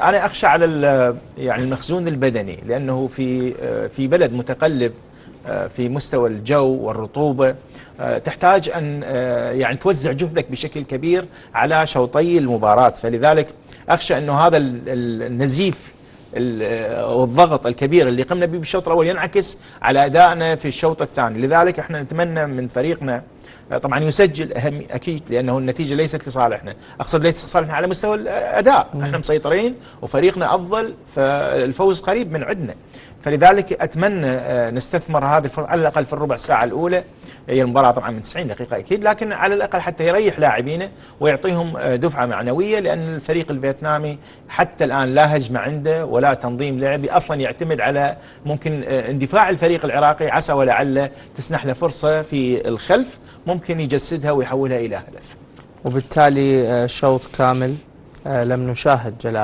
أنا أخشى على يعني المخزون البدني، لأنه في بلد متقلب في مستوى الجو والرطوبة، تحتاج أن يعني توزع جهدك بشكل كبير على شوطي المباراة. فلذلك أخشى أنه هذا النزيف والضغط الكبير اللي قمنا به بالشوط الأول ينعكس على أدائنا في الشوط الثاني. لذلك احنا نتمنى من فريقنا طبعا يسجل اكيد، لانه النتيجه ليست لصالحنا، اقصد ليست لصالحنا على مستوى الاداء، احنا مسيطرين وفريقنا افضل، فالفوز قريب من عندنا. فلذلك اتمنى نستثمر هذه الفرصه على الاقل في الربع ساعه الاولى. هي المباراه طبعا من 90 دقيقه اكيد، لكن على الاقل حتى يريح لاعبينه ويعطيهم دفعه معنويه، لان الفريق الفيتنامي حتى الان لا هجمه عنده ولا تنظيم لعبي، اصلا يعتمد على ممكن اندفاع الفريق العراقي، عسى ولعل تسنح له فرصه في الخلف ممكن يجسدها ويحولها الى هدف. وبالتالي شوط كامل لم نشاهد جلال.